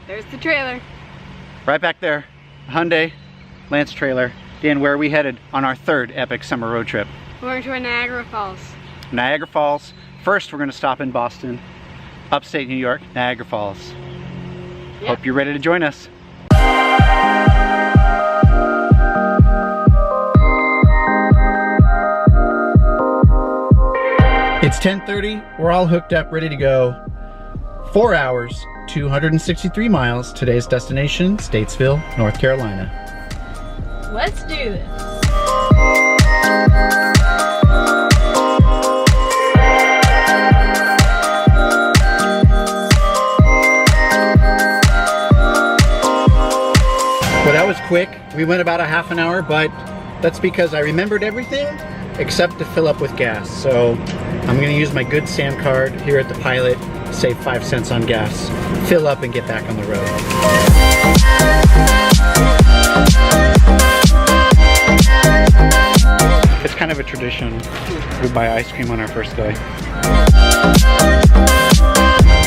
There's the trailer. Right back there, Hyundai Lance trailer. Dan, where are we headed on our third epic summer road trip? We're going to Niagara Falls. Niagara Falls. First, we're going to stop in Boston, upstate New York, Niagara Falls. Yep. Hope you're ready to join us. It's 10:30. We're all hooked up, ready to go. 4 hours, 263 miles. Today's destination, Statesville, North Carolina. Let's do this. Well, that was quick. We went about a half an hour, but that's because I remembered everything except to fill up with gas. So I'm gonna use my Good Sam card here at the Pilot, save 5 cents on gas, fill up and get back on the road. It's kind of a tradition. We buy ice cream on our first day.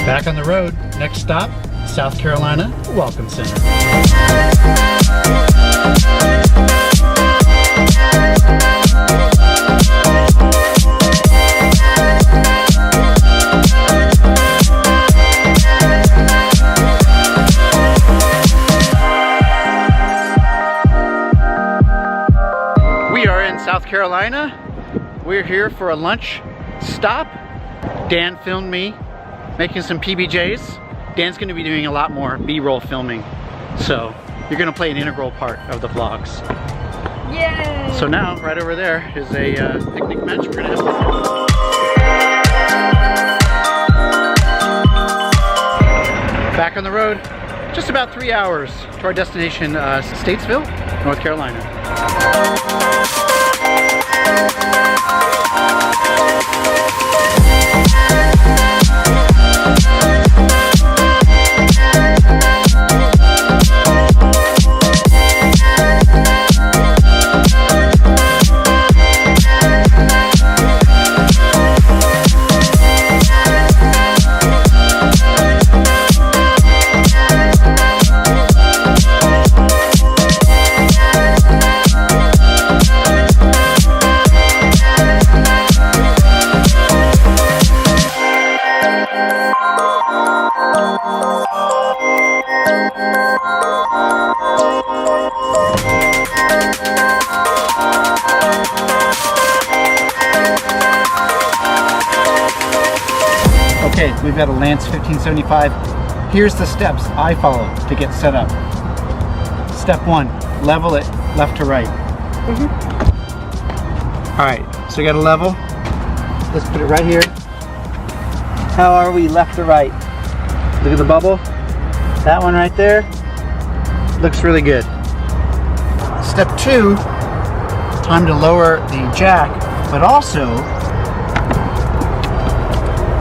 Back on the road. Next stop, South Carolina Welcome Center. We are in South Carolina. We're here for a lunch stop. Dan filmed me making some PBJs. Dan's gonna be doing a lot more B-roll filming. So you're gonna play an integral part of the vlogs. Yay! So now, right over there is a picnic bench. We're gonna have back on the road. Just about 3 hours to our destination, Statesville, North Carolina. Okay, we've got a Lance 1575. Here's the steps I follow to get set up. Step 1, level it left to right. All right, so we got a level. Let's put it right here. How are we left to right? Look at the bubble. That one right there. Looks really good. Step 2, time to lower the jack, but also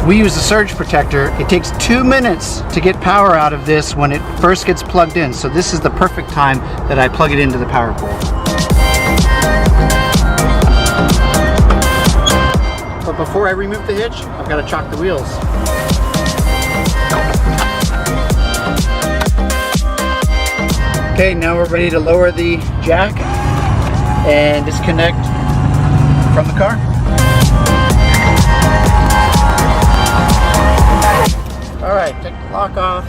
we use a surge protector. It takes 2 minutes to get power out of this when it first gets plugged in. So this is the perfect time that I plug it into the power pole. But before I remove the hitch, I've got to chock the wheels. Okay, now we're ready to lower the jack and disconnect from the car. All right, take the lock off,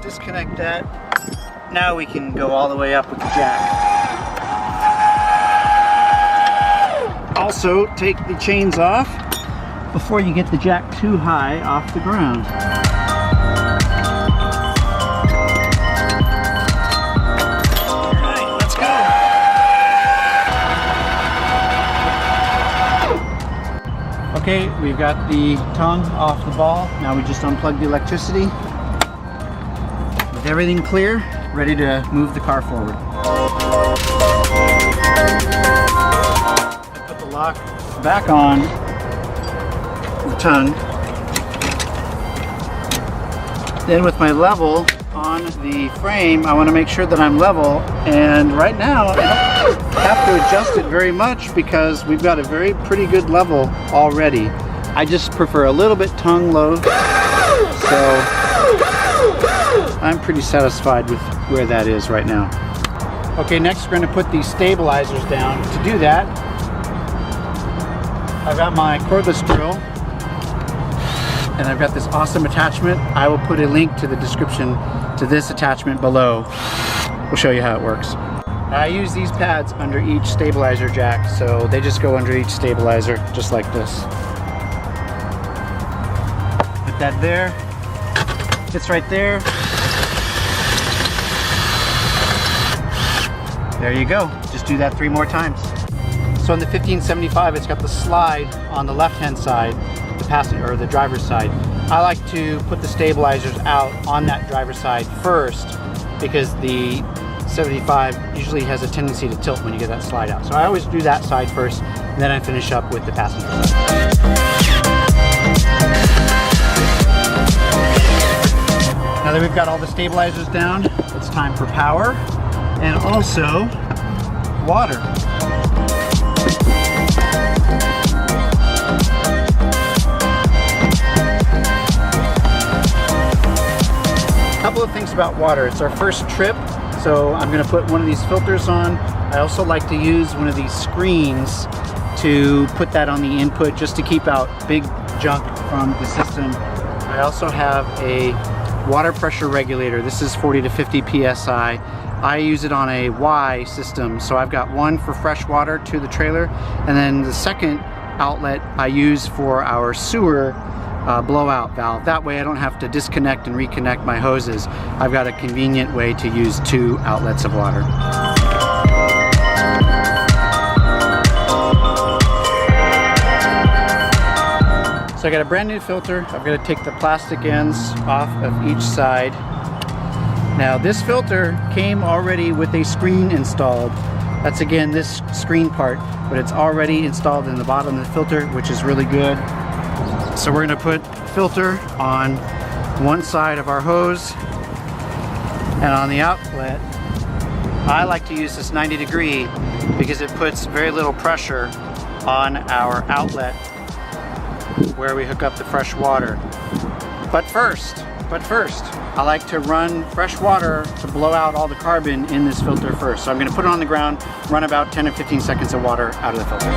disconnect that. Now we can go all the way up with the jack. Also, take the chains off before you get the jack too high off the ground. All right, let's go. Okay, we've got the tongue off the ball. Now we just unplug the electricity. With everything clear, ready to move the car forward. Put the lock back on the tongue. Then with my level on the frame, I want to make sure that I'm level. And right now, I don't have to adjust it very much because we've got a very pretty good level already. I just prefer a little bit tongue low. So I'm pretty satisfied with where that is right now. Okay, next we're going to put these stabilizers down. To do that, I've got my cordless drill and I've got this awesome attachment. I will put a link to the description to this attachment below. We'll show you how it works. I use these pads under each stabilizer jack, so they just go under each stabilizer, just like this. Put that there. It's right there. There you go. Just do that 3 more times. So in the 1575, it's got the slide on the left-hand side, the passenger or the driver's side. I like to put the stabilizers out on that driver's side first because the 75 usually has a tendency to tilt when you get that slide out. So I always do that side first, and then I finish up with the passenger side. Now that we've got all the stabilizers down, it's time for power and also water. A couple of things about water. It's our first trip, so I'm going to put one of these filters on. I also like to use one of these screens to put that on the input just to keep out big junk from the system. I also have a water pressure regulator. This is 40 to 50 psi. I use it on a Y system, so I've got one for fresh water to the trailer, and then the second outlet I use for our sewer blowout valve. That way I don't have to disconnect and reconnect my hoses. I've got a convenient way to use 2 outlets of water. So I got a brand new filter. I've got to take the plastic ends off of each side. Now this filter came already with a screen installed. That's again this screen part, but it's already installed in the bottom of the filter, which is really good. So we're going to put filter on one side of our hose, and on the outlet I like to use this 90 degree because it puts very little pressure on our outlet where we hook up the fresh water. But first, I like to run fresh water to blow out all the carbon in this filter first. So I'm going to put it on the ground, run about 10 or 15 seconds of water out of the filter.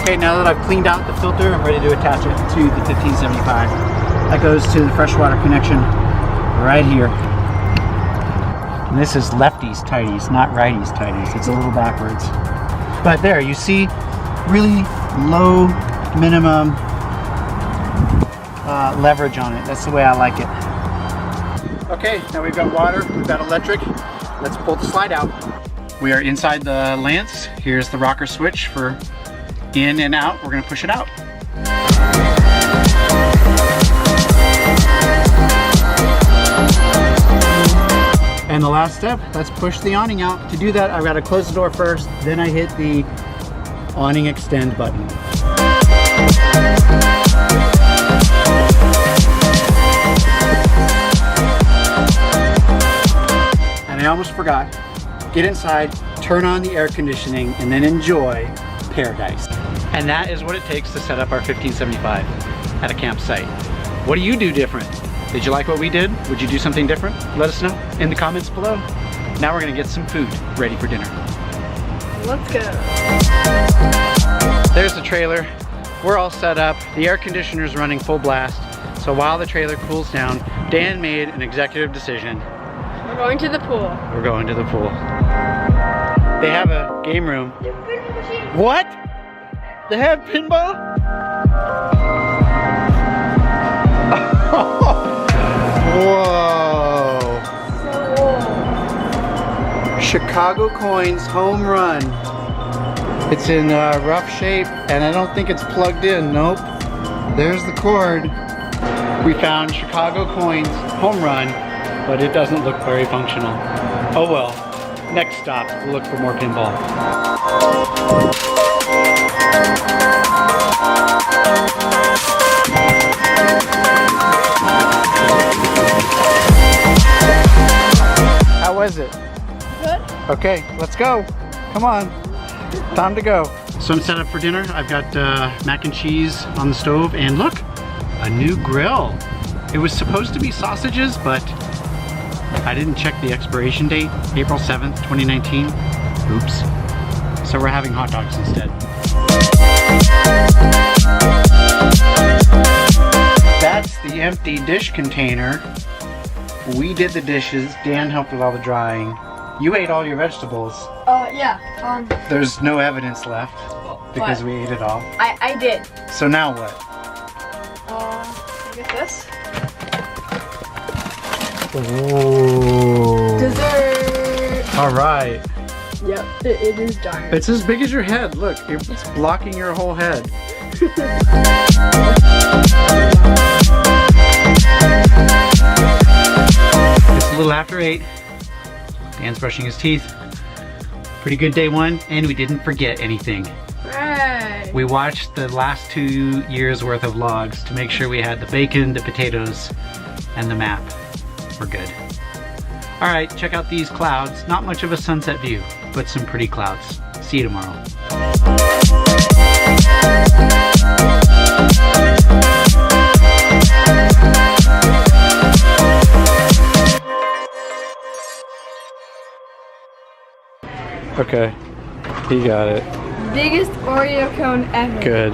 Okay, now that I've cleaned out the filter, I'm ready to attach it to the 1575. That goes to the freshwater connection right here. And this is lefties tighties, not righties tighties. It's a little backwards. But there, you see really low minimum leverage on it. That's the way I like it. Okay, now we've got water, we've got electric. Let's pull the slide out. We are inside the Lance. Here's the rocker switch for in and out. We're going to push it out. And the last step, let's push the awning out. To do that, I've got to close the door first, then I hit the awning extend button. And I almost forgot. Get inside, turn on the air conditioning, and then enjoy paradise. And that is what it takes to set up our 1575 at a campsite. What do you do different? Did you like what we did? Would you do something different? Let us know in the comments below. Now we're gonna get some food ready for dinner. Let's go. There's the trailer. We're all set up. The air conditioner is running full blast. So while the trailer cools down, Dan made an executive decision. We're going to the pool. We're going to the pool. They have a game room. What? They have pinball? Whoa. Chicago Coins home run. It's in rough shape and I don't think it's plugged in. Nope. There's the cord. We found Chicago Coins home run, but it doesn't look very functional. Oh well. Next stop, we'll look for more pinball. How was it? Good. Okay, let's go. Come on. Time to go. So So I'm set up for dinner. I've got mac and cheese on the stove, and look, a new grill. It was supposed to be sausages, but I didn't check the expiration date, April 7th, 2019. Oops. So we're having hot dogs instead. That's the empty dish container. We did the dishes. Dan helped with all the drying. You ate all your vegetables. Yeah. There's no evidence left because we ate it all. I did. So now what? I get this. Oh. Dessert. All right. Yep, it is giant. It's as big as your head. Look, it's blocking your whole head. It's a little after 8. Dan's brushing his teeth. Pretty good day one, and we didn't forget anything. Right. We watched the last 2 years worth of vlogs to make sure we had the bacon, the potatoes, and the map. We're good. All right, check out these clouds. Not much of a sunset view, but some pretty clouds. See you tomorrow. Okay, he got it. Biggest Oreo cone ever. Good.